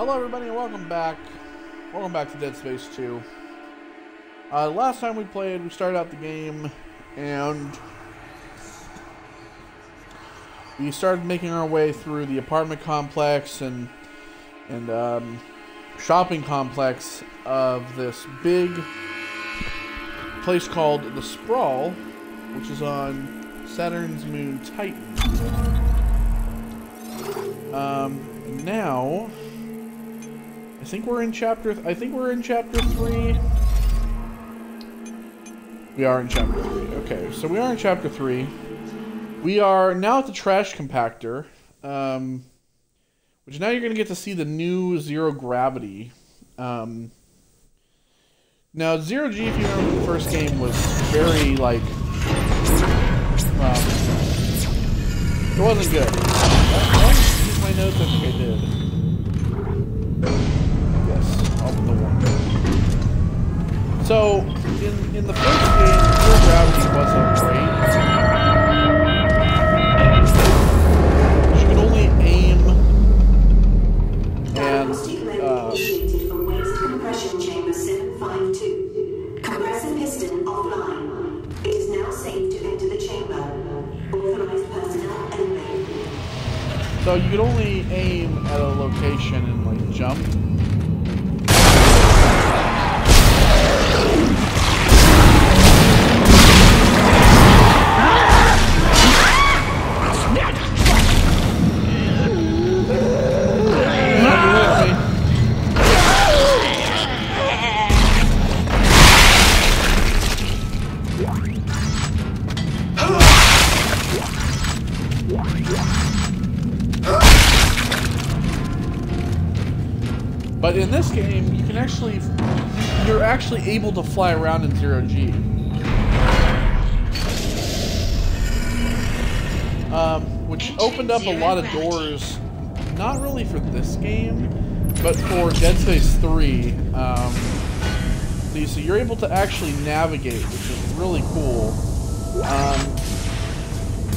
Hello everybody and welcome back. Welcome back to Dead Space 2. Last time we played, we started out the game and we started making our way through the apartment complex and shopping complex of this big place called the Sprawl, which is on Saturn's moon Titan. Now I think we're in chapter 3. We are in chapter 3. Okay, so we are in chapter 3. We are now at the trash compactor, which now you're going to get to see the new zero gravity. Now, zero G, if you remember the first game, was very, like, it wasn't good. Did I use my notes? I think I did. I'll put the one. So, in the first game, zero gravity wasn't great. You could only aim and from waste compression chamber 752. Compressor piston offline. It is now safe to enter the chamber. Authorized personnel elevated. So you could only aim at a location and like jump. But in this game, you can you're actually able to fly around in zero G. Which opened up a lot of doors, not really for this game, but for Dead Space 3. So you're able to actually navigate, which is really cool.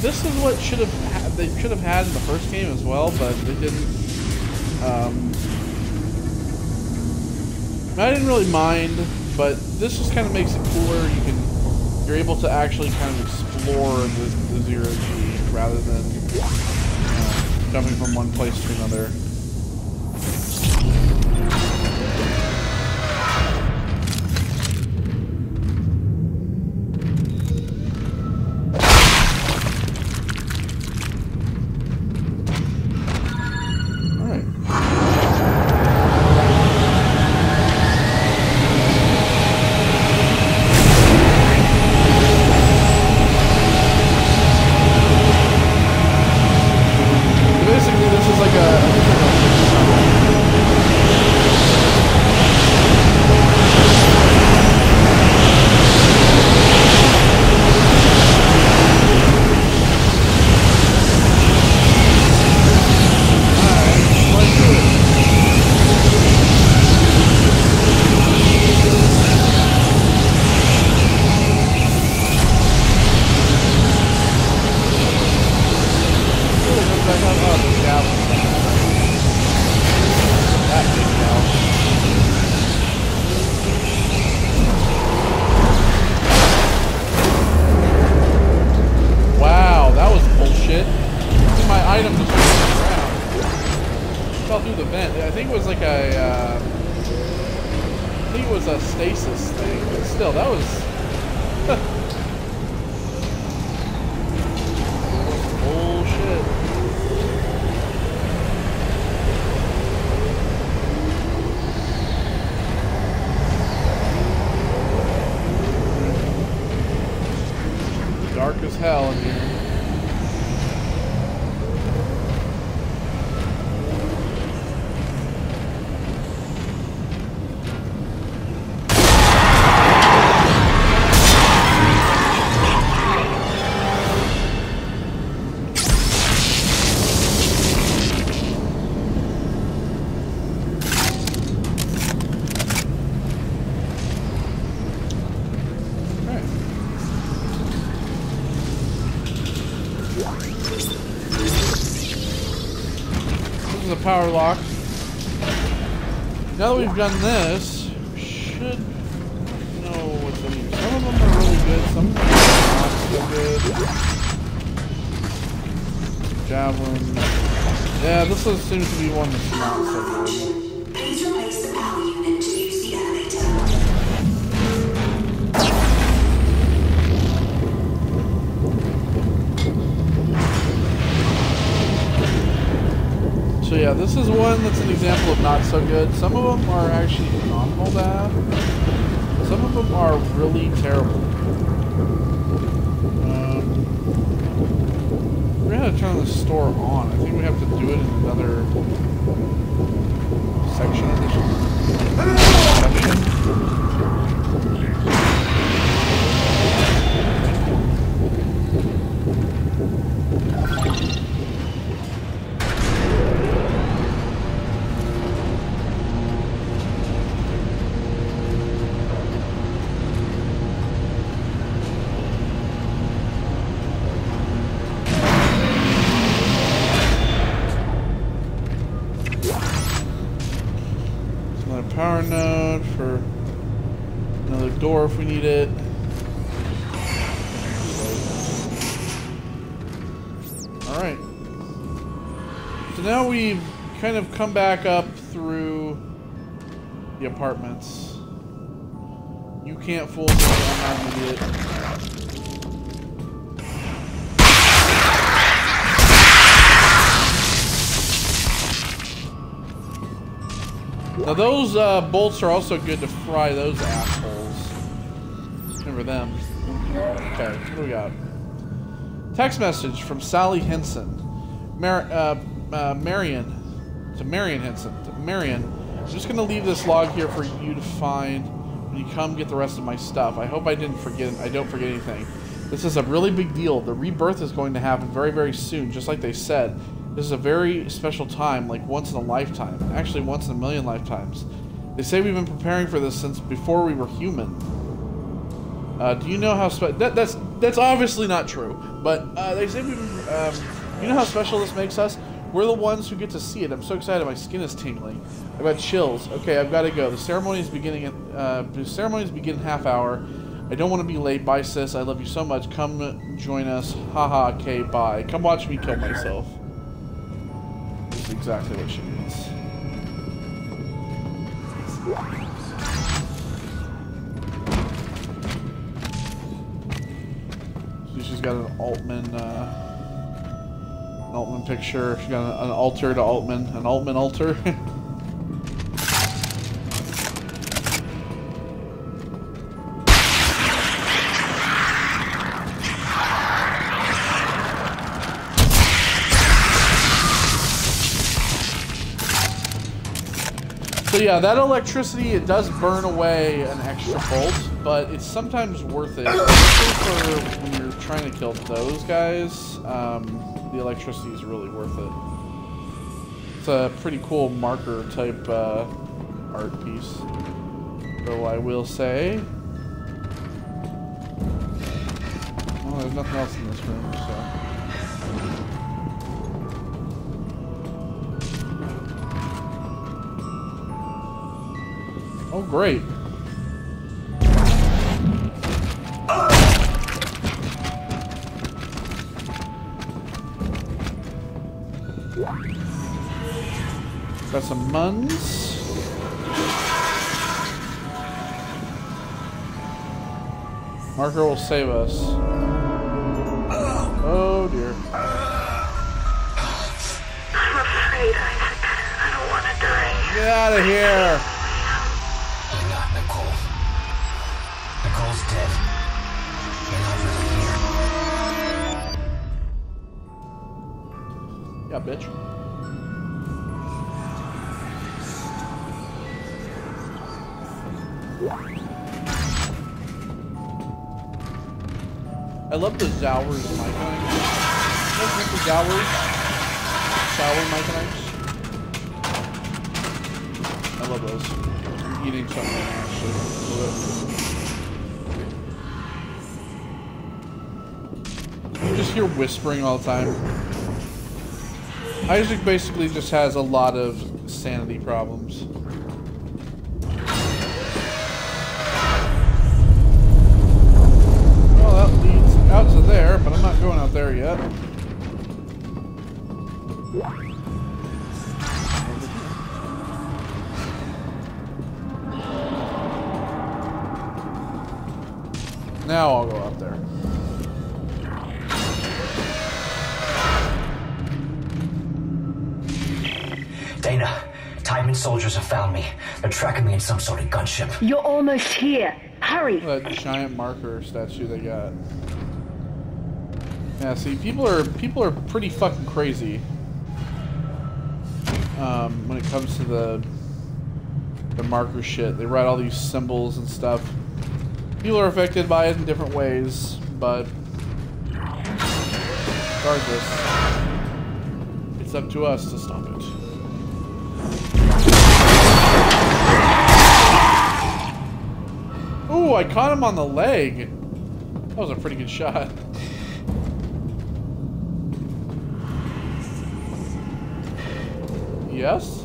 This is what they should have had in the first game as well, but they didn't. I didn't really mind, but this just kind of makes it cooler. You're able to actually kind of explore the zero G rather than jumping from one place to another. Dark as hell in here. Power lock. Now that we've done this, we should know what's in here. Some of them are really good, some of them are not so good. Javelin. Yeah, this one seems to be one that's not so good. Please replace the power unit to use the elevator. So yeah, this is one that's an example of not so good. Some of them are actually phenomenal bad. Some of them are really terrible. We're gonna turn the store on. I think we have to do it in another section of this section. Power node for another door if we need it. Alright. So now we've kind of come back up through the apartments. You can't fool me, I'm not an idiot. Now those bolts are also good to fry those assholes. Remember them. Okay, what do we got? Text message from Sally Henson. Marion. To Marion Henson. To Marion. I'm just going to leave this log here for you to find when you come get the rest of my stuff. I hope I don't forget anything. This is a really big deal. The rebirth is going to happen very, very soon, just like they said. This is a very special time, like once in a lifetime. Actually, once in a million lifetimes. They say we've been preparing for this since before we were human. Do you know how that's obviously not true, but they say we've been, you know how special this makes us? We're the ones who get to see it. I'm so excited, my skin is tingling. I've got chills. Okay, I've got to go. The ceremony is beginning in half hour. I don't want to be late. Bye, sis. I love you so much. Come join us. Haha, okay, bye. Come watch me kill myself. That's exactly what she means. So she's got an Altman picture. She got an altar to Altman. An Altman altar. So yeah, that electricity, it does burn away an extra bolt, but it's sometimes worth it, especially for when you're trying to kill those guys. The electricity is really worth it. It's a pretty cool marker type art piece, though I will say. Well, there's nothing else in this room, so. Oh, great. Got some muns. Marker will save us. Oh dear. I'm afraid, Isaac. I don't want to die. Get out of here. Nicole's dead. You're not really here. Yeah, bitch. I love the Zowers Myconite. You guys remember Zowers? Sour Myconites? I love those. I'm eating something right now, actually. You just hear whispering all the time. Isaac basically just has a lot of sanity problems. there yet. Now I'll go up there. Dana, Tideman soldiers have found me. They're tracking me in some sort of gunship. You're almost here. Hurry. That giant marker statue they got. Yeah, see, people are pretty fucking crazy. When it comes to the marker shit, they write all these symbols and stuff. People are affected by it in different ways, but regardless, it's up to us to stop it. Ooh, I caught him on the leg. That was a pretty good shot. Yes?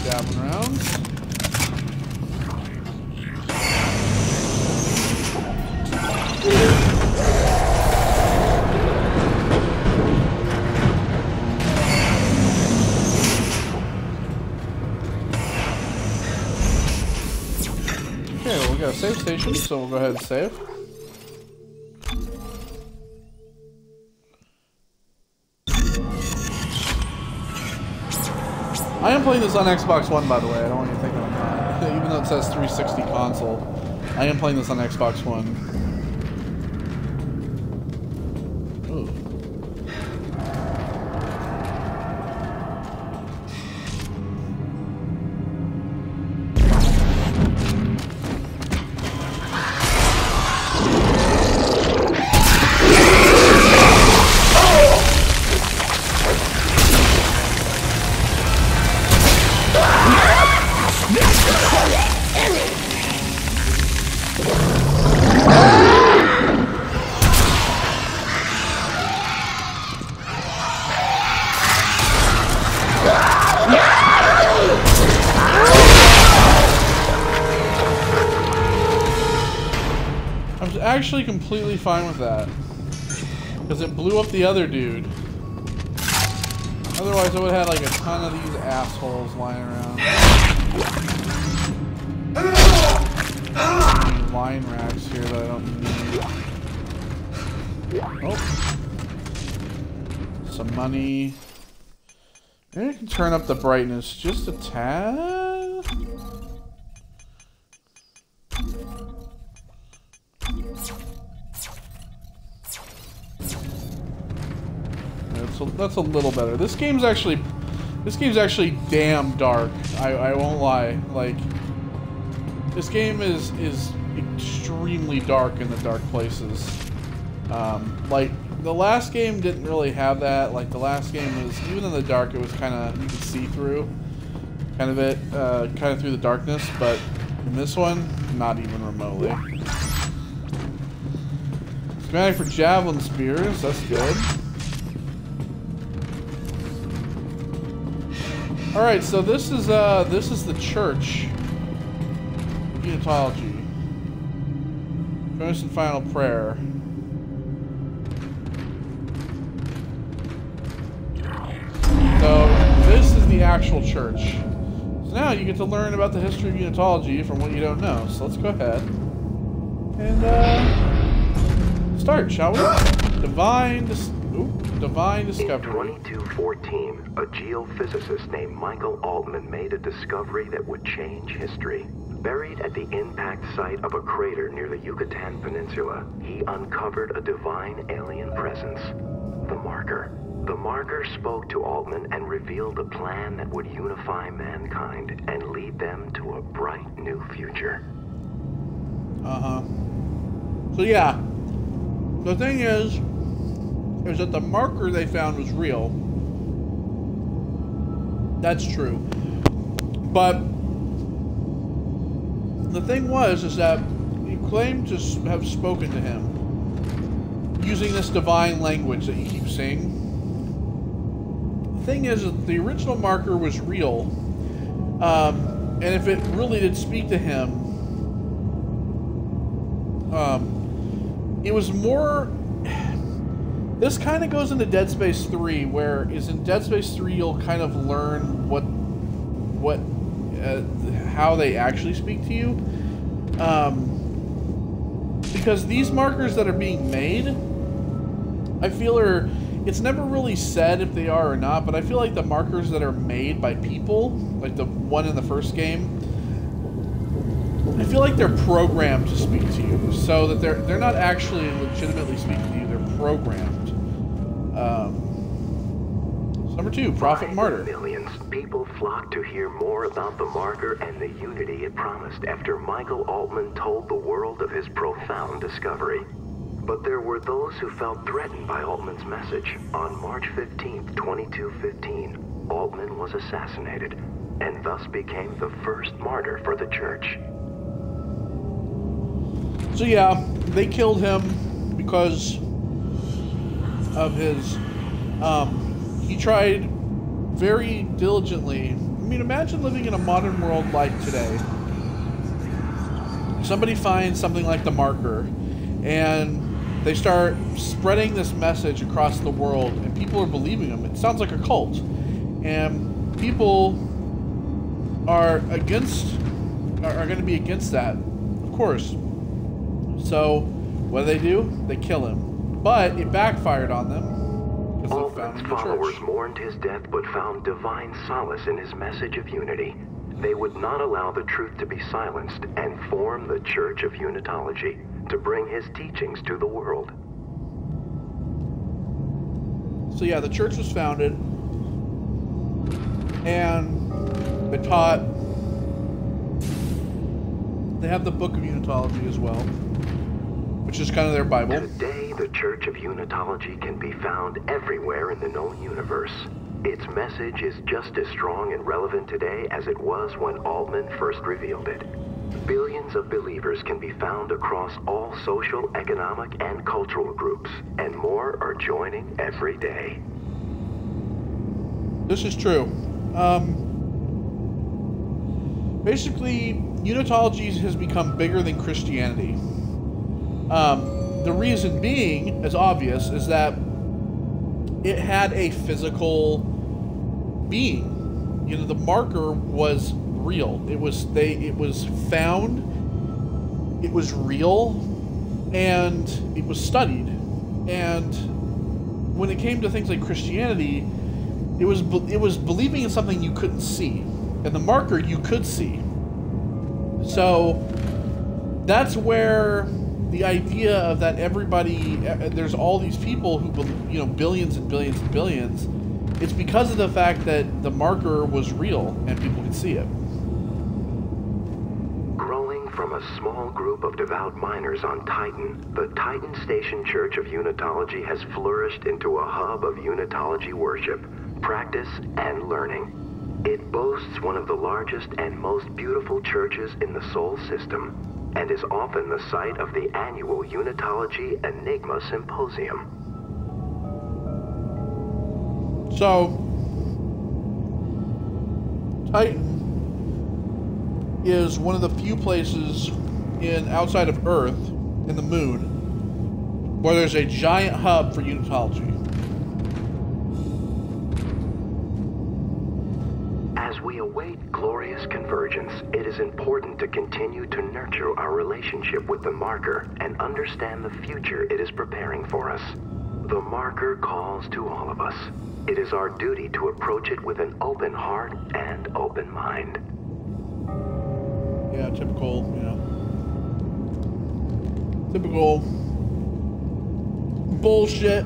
Dabbing around. Okay, well, we got a save station, so we'll go ahead and save. I am playing this on Xbox One, by the way. I don't want you to think I'm not. Even though it says 360 console, I am playing this on Xbox One. Ooh. Actually completely fine with that because it blew up the other dude. Otherwise I would have had like a ton of these assholes lying around. These line racks here that I don't need. Oh, some money. Maybe I can turn up the brightness just a tad. That's a little better. This game's actually damn dark. I won't lie. Like, this game is extremely dark in the dark places. Like the last game didn't really have that. Like the last game was, even in the dark, it was kind of, you could see through kind of through the darkness. But in this one, not even remotely. Schematic for javelin spears. That's good. All right, so this is the church. Unitology. Join us in final prayer. So this is the actual church. So now you get to learn about the history of Unitology from what you don't know. So let's go ahead and start, shall we? Divine discovery. In 2214, a geophysicist named Michael Altman made a discovery that would change history. Buried at the impact site of a crater near the Yucatan Peninsula, he uncovered a divine alien presence, the Marker. The Marker spoke to Altman and revealed a plan that would unify mankind and lead them to a bright new future. So yeah, the thing is that the marker they found was real. That's true. But the thing is that he claimed to have spoken to him using this divine language that you keep seeing. The thing is that the original marker was real. And if it really did speak to him, it was more. This kind of goes into Dead Space 3, where is in Dead Space 3 you'll kind of learn how they actually speak to you. Because these markers that are being made, I feel it's never really said if they are or not, but I feel like the markers that are made by people, like the one in the first game, I feel like they're programmed to speak to you, so that they're not actually legitimately speaking to you, they're programmed. Number 2, Prophet Martyr. Millions, people flocked to hear more about the marker and the unity it promised after Michael Altman told the world of his profound discovery. But there were those who felt threatened by Altman's message. On March 15th, 2215, Altman was assassinated, and thus became the first martyr for the church. So yeah, they killed him because of his, he tried very diligently. I mean, imagine living in a modern world like today. Somebody finds something like the marker, and they start spreading this message across the world, and people are believing them. It sounds like a cult, and people are going to be against that, of course. So what do? They kill him, but it backfired on them. Altman's followers mourned his death but found divine solace in his message of unity. They would not allow the truth to be silenced and form the Church of Unitology to bring his teachings to the world. So yeah, the church was founded, and they taught. They have the Book of Unitology as well, which is kind of their Bible. Today, the Church of Unitology can be found everywhere in the known universe. Its message is just as strong and relevant today as it was when Altman first revealed it. Billions of believers can be found across all social, economic, and cultural groups, and more are joining every day. This is true. Basically, Unitology has become bigger than Christianity. The reason being, as obvious, is that it had a physical being. You know, the marker was real. It was found, it was real, and it was studied. And when it came to things like Christianity, it was believing in something you couldn't see, and the marker you could see. So that's where the idea of that there's all these people who believe, you know, billions and billions and billions. It's because of the fact that the marker was real and people could see it. Growing from a small group of devout miners on Titan, the Titan Station Church of Unitology has flourished into a hub of Unitology worship, practice, and learning. It boasts one of the largest and most beautiful churches in the Sol system, and is often the site of the annual Unitology Enigma Symposium. So, Titan is one of the few places outside of Earth, in the moon, where there's a giant hub for Unitology. As we await glorious convergence, it is important to continue to nurture our relationship with the marker and understand the future it is preparing for us. The marker calls to all of us. It is our duty to approach it with an open heart and open mind. Yeah, typical, you know. Typical bullshit.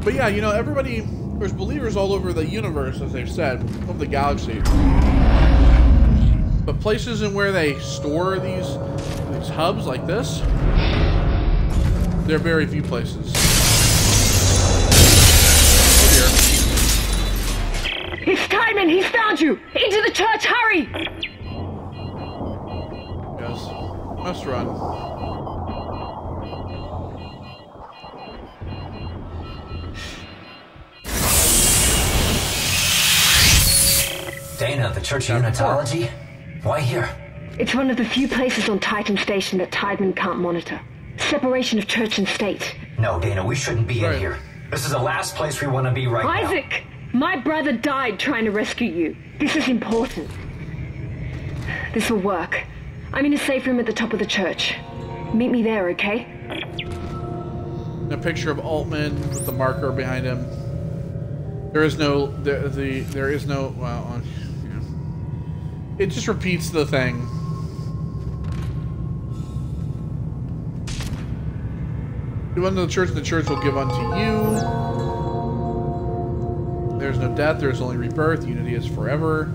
But yeah, you know, there's believers all over the universe, as they've said, over the galaxy. But places in where they store these hubs like this, there are very few places. Oh dear. It's Timon! He's found you! Into the church, hurry! Yes. Must run. Dana, the Church of Unitology? Why here? It's one of the few places on Titan Station that Tiedemann can't monitor. Separation of church and state. No, Dana, we shouldn't be in here. This is the last place we want to be right now. Isaac! My brother died trying to rescue you. This is important. This will work. I'm in a safe room at the top of the church. Meet me there, okay? A picture of Altman with the marker behind him. There is no, there is no, well, yeah. It just repeats the thing. Give unto the church, and the church will give unto you. There's no death, there is only rebirth. Unity is forever.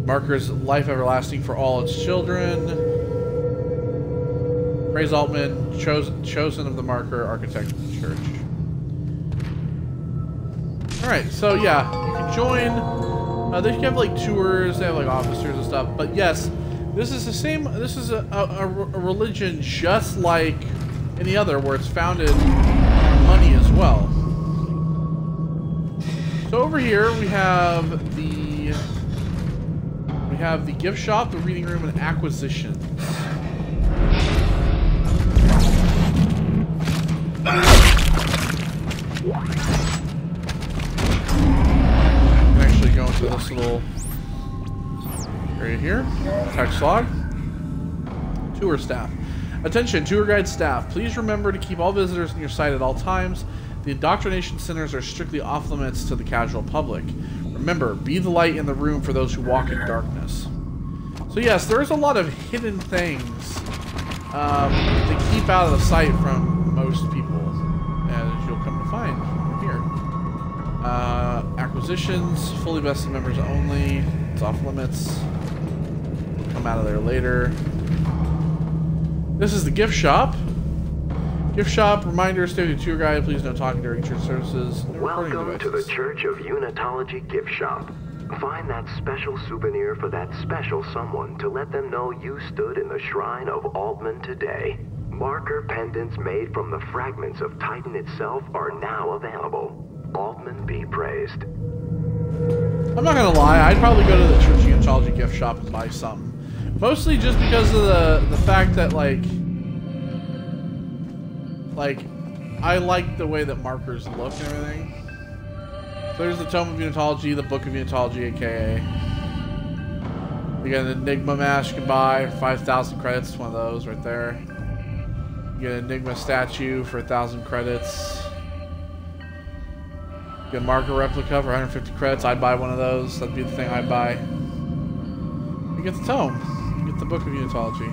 Marker is life everlasting for all its children. Praise Altman, chosen of the marker, architect of the church. Alright, so yeah, you can join. They have like tours, they have like officers and stuff. But yes, this is the same. This is a religion just like any other, where it's founded on money as well. So over here we have the gift shop, the reading room, and acquisitions. Actually go into this little area here. Text log. Tour staff. Attention, tour guide staff. Please remember to keep all visitors in your sight at all times. The indoctrination centers are strictly off limits to the casual public. Remember, be the light in the room for those who walk in darkness. So yes, there's a lot of hidden things to keep out of the sight from most people, as you'll come to find here. Acquisitions, fully vested members only. It's off limits. We'll come out of there later. This is the gift shop. Gift shop, reminder, stay with your tour guide. Please no talking during church services. No Welcome to the Church of Unitology gift shop. Find that special souvenir for that special someone to let them know you stood in the shrine of Altman today. Marker pendants made from the fragments of Titan itself are now available. Altman be praised. I'm not gonna lie, I'd probably go to the Church of Unitology gift shop and buy something. Mostly just because of the fact that like I like the way that markers look and everything. So there's the Tome of Unitology, the Book of Unitology, aka. You get an Enigma mask you can buy, 5,000 credits, one of those right there. You get an Enigma statue for 1,000 credits. You get a marker replica for 150 credits, I'd buy one of those, that'd be the thing I'd buy. You get the Tome, you get the Book of Unitology.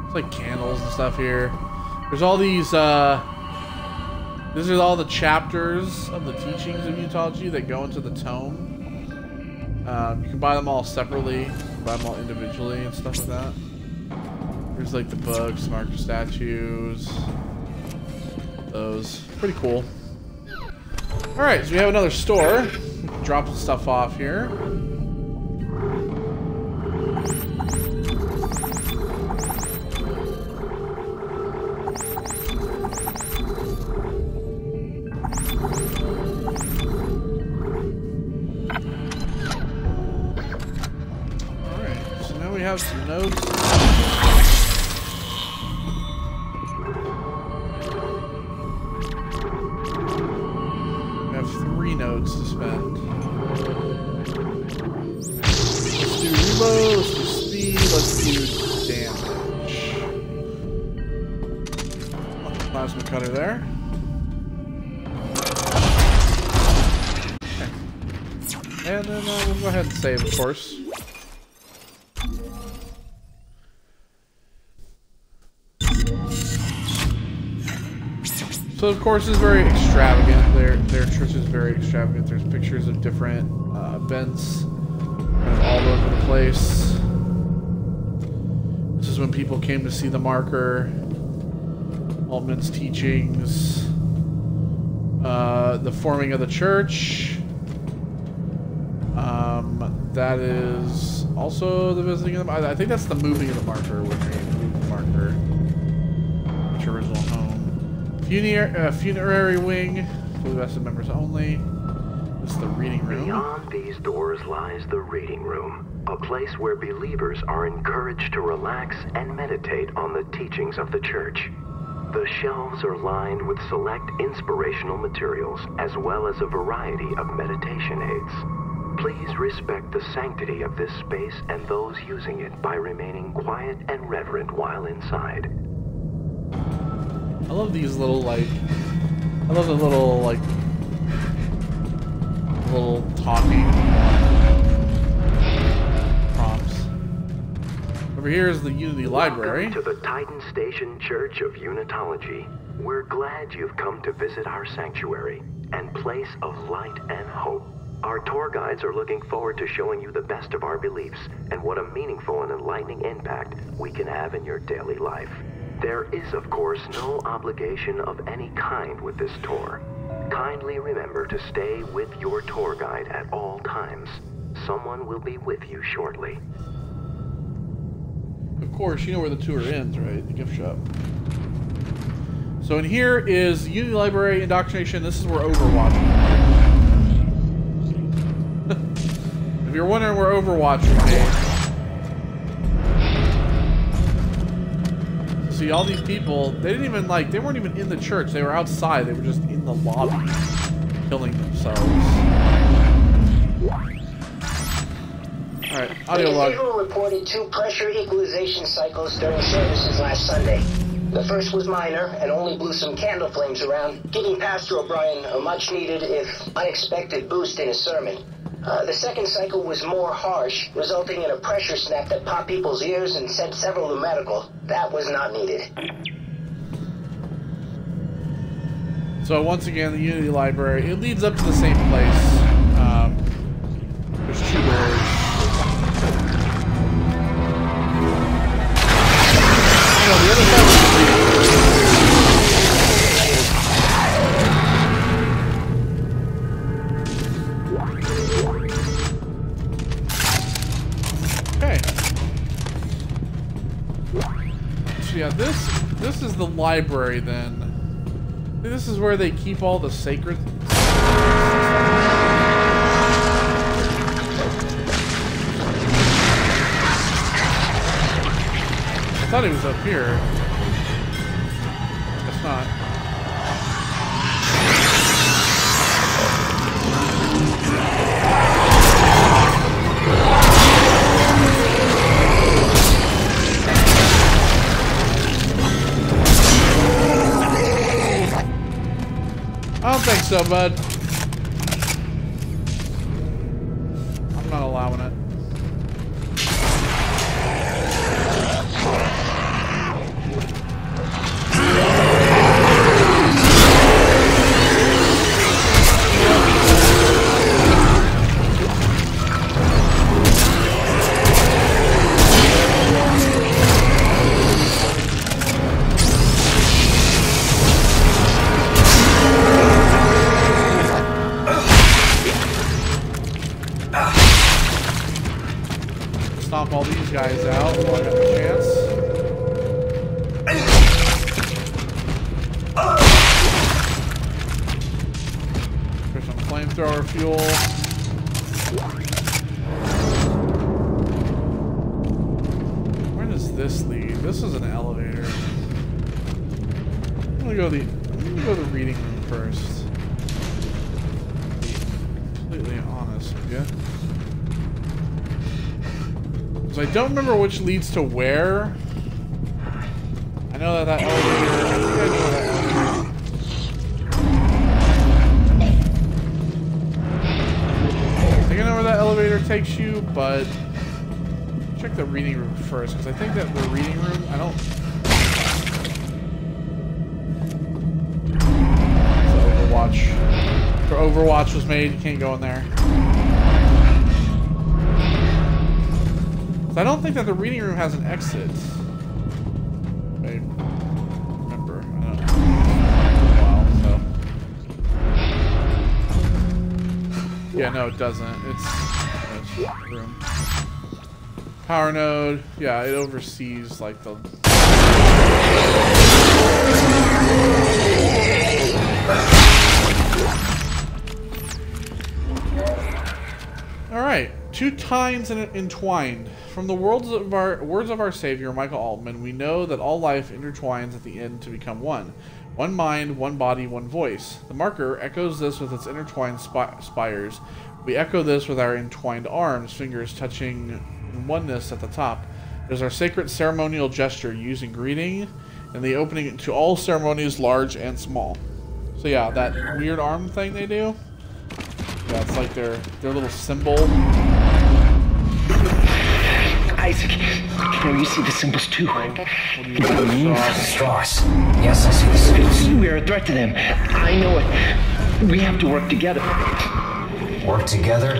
It's like candles and stuff here. There's all these, these are all the chapters of the teachings of Unitology that go into the tome. You can buy them all separately, buy them all individually and stuff like that. There's like the books, marker statues, those. Pretty cool. Alright, so we have another store. We can drop some stuff off here. We have some notes. We have 3 notes to spend. Let's do reload, let's do speed, let's do damage. Plasma cutter there. Okay. And then we'll go ahead and save, of course. So of course it's very extravagant. Their church is very extravagant. There's pictures of different events kind of all over the place. This is when people came to see the marker, Altman's teachings, the forming of the church. That is also the visiting of the, I think that's the moving of the marker, which means move the marker. Its original home. Funerary wing, fully vested members only. This is the reading room. Beyond these doors lies the reading room, a place where believers are encouraged to relax and meditate on the teachings of the church. The shelves are lined with select inspirational materials, as well as a variety of meditation aids. Please respect the sanctity of this space and those using it by remaining quiet and reverent while inside. I love these little, like... I love the little, like... little talking prompts. Over here is the Unity Library. Welcome to the Titan Station Church of Unitology. We're glad you've come to visit our sanctuary and place of light and hope. Our tour guides are looking forward to showing you the best of our beliefs and what a meaningful and enlightening impact we can have in your daily life. There is, of course, no obligation of any kind with this tour. Kindly remember to stay with your tour guide at all times. Someone will be with you shortly. Of course, you know where the tour ends, right? The gift shop. So in here is Unity Library, Indoctrination. This is where Overwatch is. If you're wondering where Overwatch was made. See, all these people, they didn't even, like, they weren't even in the church. They were outside. They were just in the lobby, killing themselves. Alright, audio log. The cathedral reported 2 pressure equalization cycles during services last Sunday. The first was minor and only blew some candle flames around, giving Pastor O'Brien a much-needed, if unexpected, boost in his sermon. The second cycle was more harsh, resulting in a pressure snap that popped people's ears and sent several to medical. That was not needed. So once again, the Unity Library, it leads up to the same place. There's 2 doors. No, the other side was okay. So yeah, this is the library then. This is where they keep all the sacred... I thought he was up here. Guess not. I don't think so, bud. I'm not allowing it. Stomp all these guys out while I got the chance. There's some flamethrower fuel. Where does this lead? This is an elevator. I'm gonna go to the reading room first. To be completely honest with you. So I don't remember which leads to where. I know that elevator. I think I know that elevator. I think I know where that elevator takes you, but check the reading room first, because I think that the reading room. I don't. So Overwatch. Where Overwatch was made, you can't go in there. I don't think that the reading room has an exit. I remember. I don't know. It's been a while, so. Yeah, no, it doesn't. It's room. Power node. Yeah, it oversees like the. Alright, two tines entwined. From the words of our Savior, Michael Altman, we know that all life intertwines at the end to become one. One mind, one body, one voice. The marker echoes this with its intertwined spires. We echo this with our entwined arms, fingers touching in oneness at the top. It is our sacred ceremonial gesture used in greeting and the opening to all ceremonies, large and small. So yeah, that weird arm thing they do. Yeah, it's like their little symbol. Isaac, can you see the symbols too? Strauss. Yes, I see the symbols. We are a threat to them. I know it. We have to work together. Work together?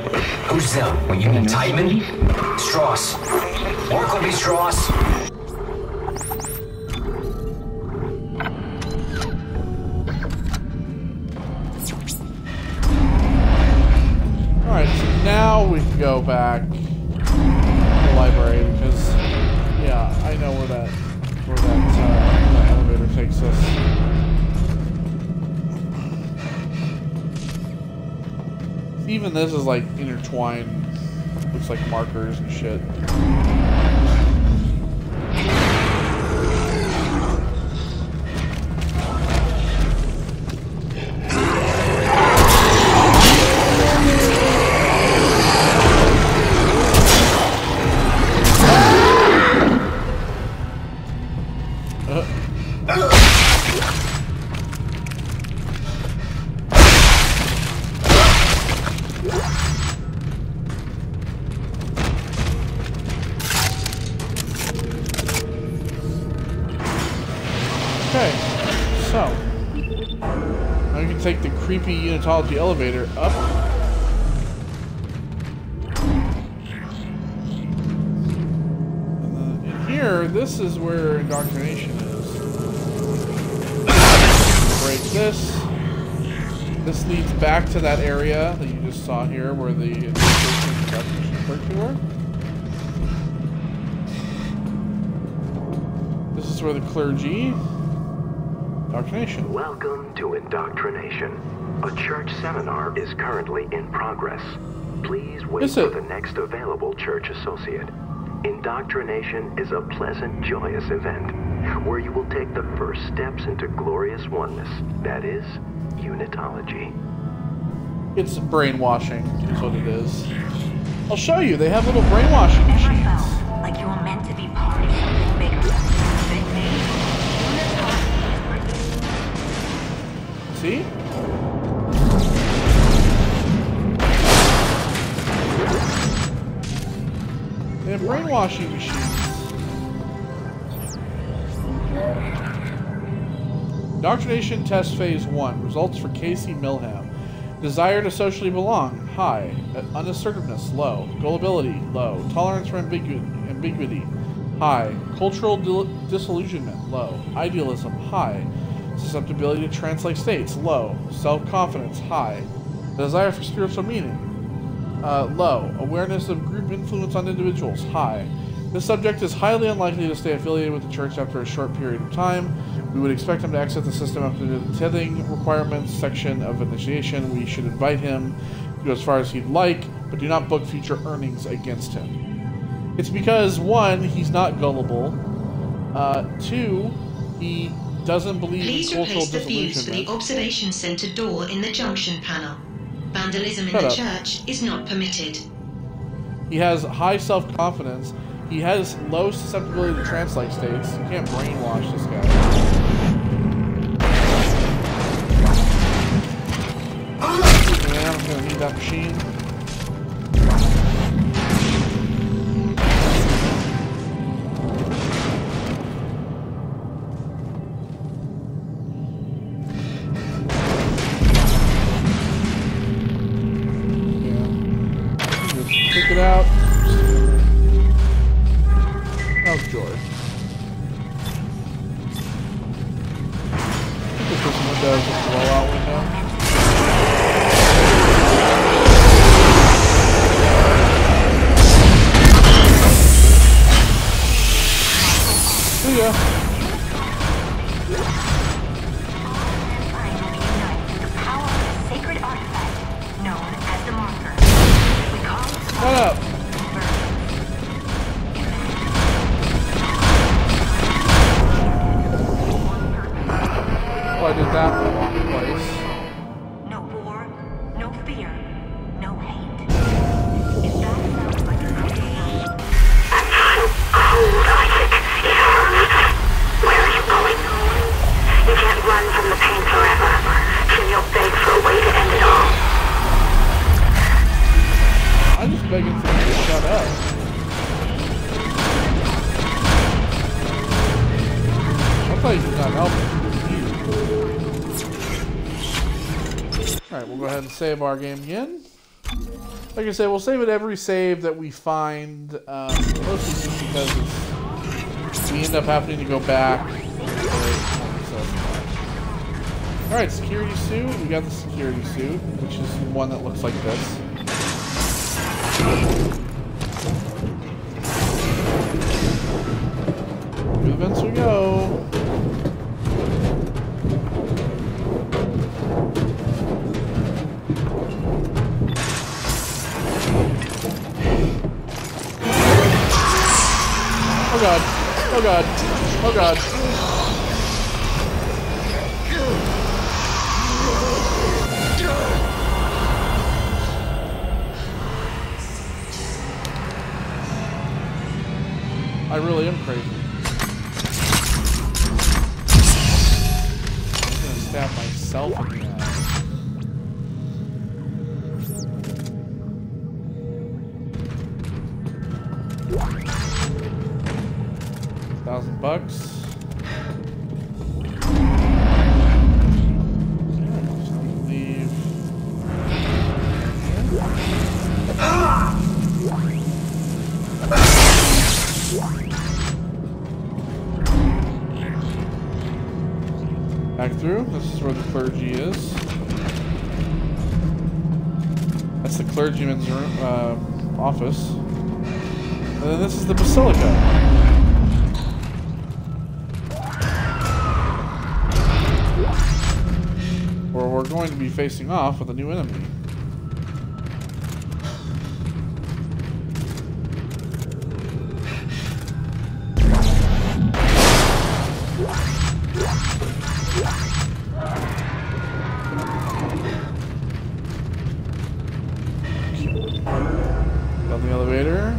Who's them? Well, you mean Tiedemann? Strauss. Work with me, Strauss. Alright, so now we can go back to the library because, yeah, I know where that elevator takes us. Even this is like intertwined. Looks like markers and shit. Okay, so now we can take the creepy Unitology elevator up. And then in here, this is where indoctrination is. Break this. This leads back to that area that you just saw here where the indoctrination clerks were. This is where the clergy. Indoctrination. Welcome to Indoctrination. A church seminar is currently in progress. Please wait for the next available church associate. Indoctrination is a pleasant, joyous event where you will take the first steps into glorious oneness. That is, unitology. It's brainwashing, is what it is. I'll show you. They have little brainwashing machines. Never felt like you were meant to be part of something bigger. They made unitology. See? They have brainwashing machines. Indoctrination test phase 1. Results for Casey Milham. Desire to socially belong, high. Unassertiveness, low. Gullibility, low. Tolerance for ambiguity, high. Cultural disillusionment, low. Idealism, high. Susceptibility to trance-like states, low. Self-confidence, high. Desire for spiritual meaning, low. Awareness of group influence on individuals, high. This subject is highly unlikely to stay affiliated with the church after a short period of time. We would expect him to exit the system after the tithing requirements section of initiation. We should invite him to go as far as he'd like, but do not book future earnings against him. It's because, 1, he's not gullible. 2, he doesn't believe Please in cultural replace the fuse for the disillusionment. observation center door in the junction panel. Vandalism in the church is not permitted. He has high self-confidence. He has low susceptibility to trance-like states. You can't brainwash this guy. Yeah, I'm gonna need that machine. Take it out. Oh, joy. I think this window is a blowout window. See ya. The power of a sacred artifact known as the marker. We call it Shut up. I thought you were not helping. Alright, we'll go ahead and save our game again. Like I said, we'll save it every save that we find, mostly just because we end up having to go back. Alright, security suit. We got the security suit, which is one that looks like this. Through the vents we go. Oh god. Oh god. Oh god. I really am crazy. I'm gonna stab myself in the eye. $1,000. Leave. Back through. This is where the clergy is. That's the clergyman's room, office. And then this is the basilica. Where we're going to be facing off with a new enemy. Down the elevator.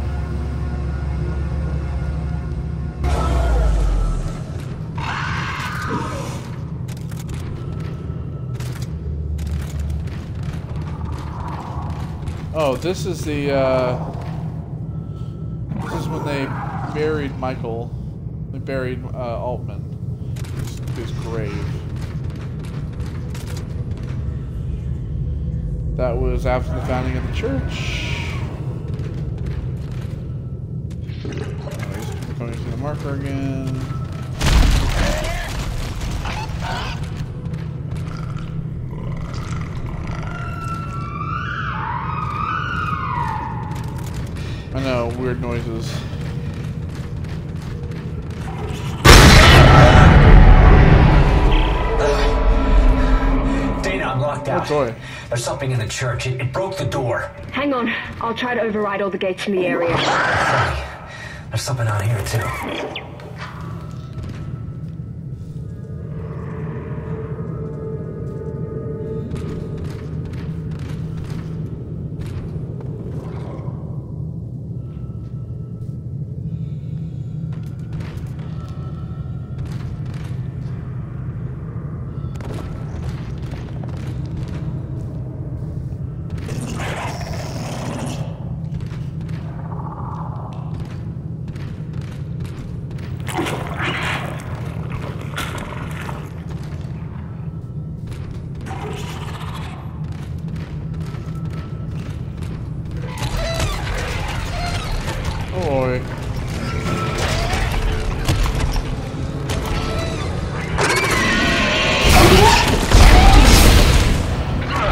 Oh, this is the, this is when they buried Michael. They buried, Altman. His grave. That was after the founding of the church. Anyways, going to the marker again. I know, weird noises. Dana, I'm locked out. Oh joy. There's something in the church. It broke the door. Hang on. I'll try to override all the gates in the area. Hey, there's something out here, too. Boy.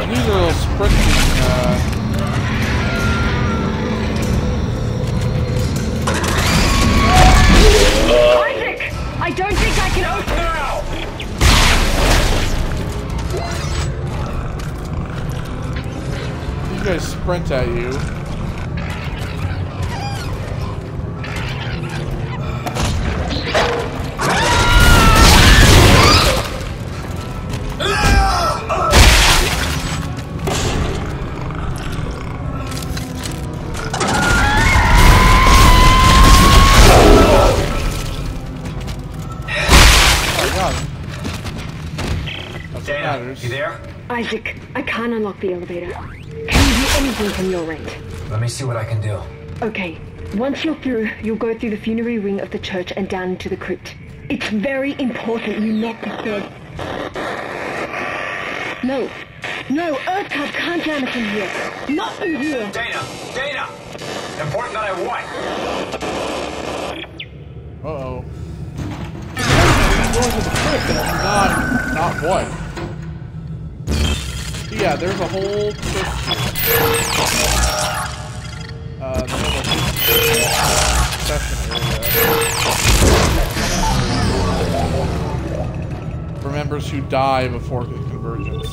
These are little sprinting, Isaac! I don't think I can open now! These guys sprint at you. Dana, you there? Isaac, I can't unlock the elevator. Can you do anything from your end? Let me see what I can do. Okay. Once you're through, you'll go through the funerary wing of the church and down into the crypt. It's very important you not disturb... No. No, Earth Cub can't jam us in here. Not in here. Dana! Dana! Important that I what? Uh-oh. Going to the crypt and not what? Yeah, there's a whole session area for members who die before the convergence.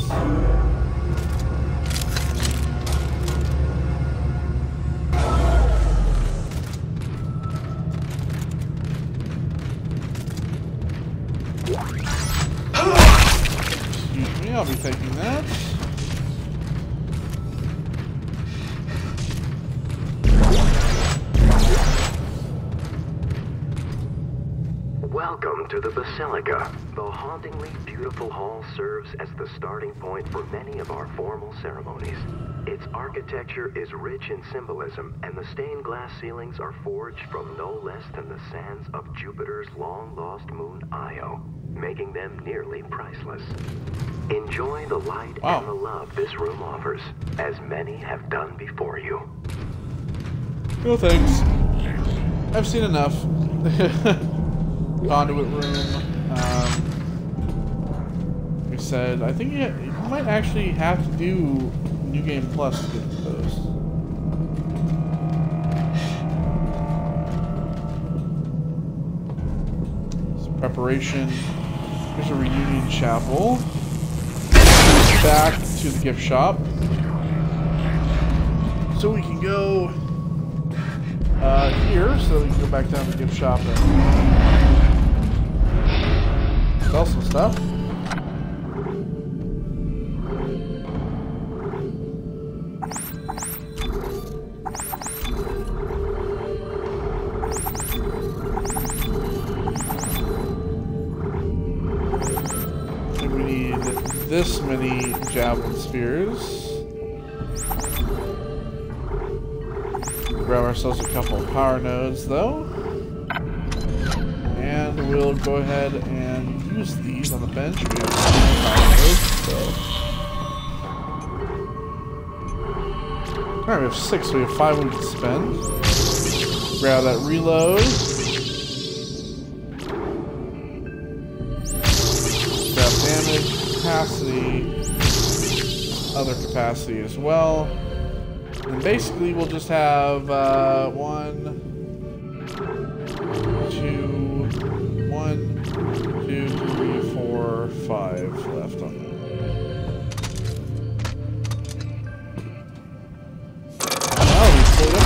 Excuse me, I'll be taking that. Welcome to the Basilica. The hauntingly beautiful hall serves as the starting point for many of our formal ceremonies. Its architecture is rich in symbolism, and the stained glass ceilings are forged from no less than the sands of Jupiter's long-lost moon Io, making them nearly priceless. Enjoy the light and the love this room offers, as many have done before you. No thanks. I've seen enough. Conduit room. We said, I think you might actually have to do New Game Plus to get to those. Some preparation. Here's a reunion chapel. Back to the gift shop. So we can go here, so we can go back down to the gift shop and sell some stuff. I think we need this many javelin spears. Grab ourselves a couple of power nodes, though. And we'll go ahead and use these on the bench. We have 2 power nodes, so. Alright, we have 6, so we have 5 we can spend. Grab that reload. Grab damage, capacity, other capacity as well. And basically, we'll just have 1, 2, 3, 4, 5 left on that. Oh, we split up.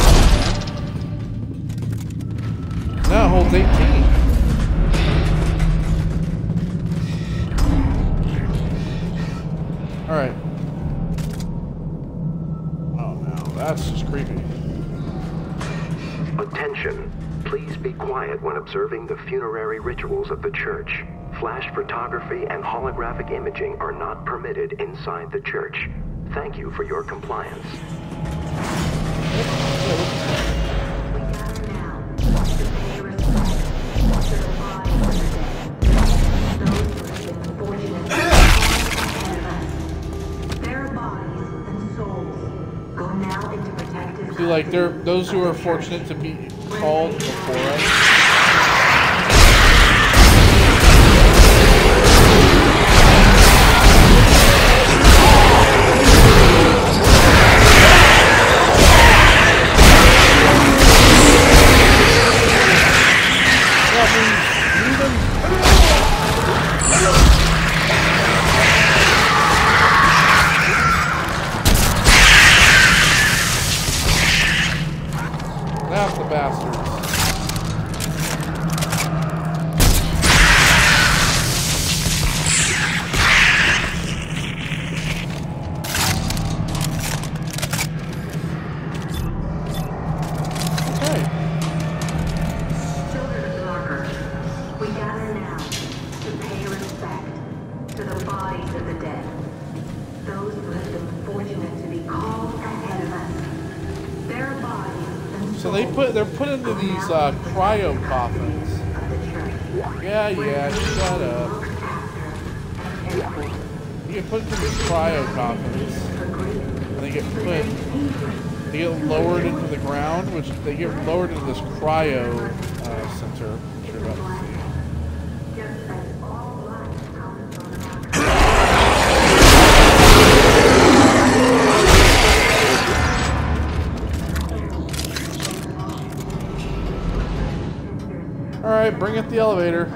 Now it holds 18. All right. That's just creepy. Attention. Please be quiet when observing the funerary rituals of the church. Flash photography and holographic imaging are not permitted inside the church. Thank you for your compliance. See, like, those who are fortunate to be called before us. That's the bastards. Okay. Children of the marker, we gather now to pay respect to the bodies of the dead. Those who have been fortunate to be called ahead of us. Their So they're put into these cryo coffins. Yeah, shut up. You get put into these cryo coffins, and they get lowered into the ground, which they get lowered into this cryo center. I'm sure about to see. Alright, bring up the elevator.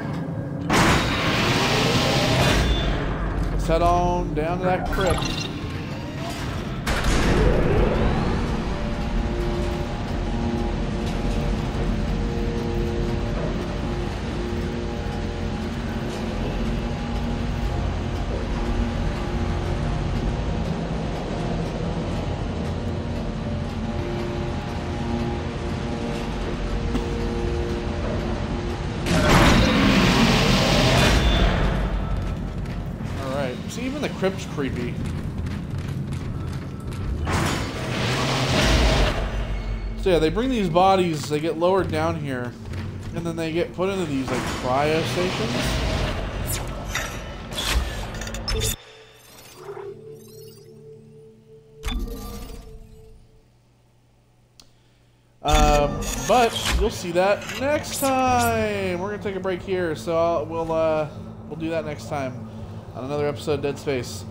Let's head on down to that crypt. Even the crypt's creepy. So yeah, they bring these bodies, they get lowered down here, and then they get put into these like cryo stations. But you'll see that next time. We're gonna take a break here, so we'll do that next time on another episode of Dead Space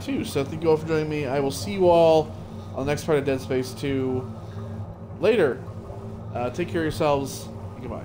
2. So thank you all for joining me. I will see you all on the next part of Dead Space 2 later. Take care of yourselves. Goodbye.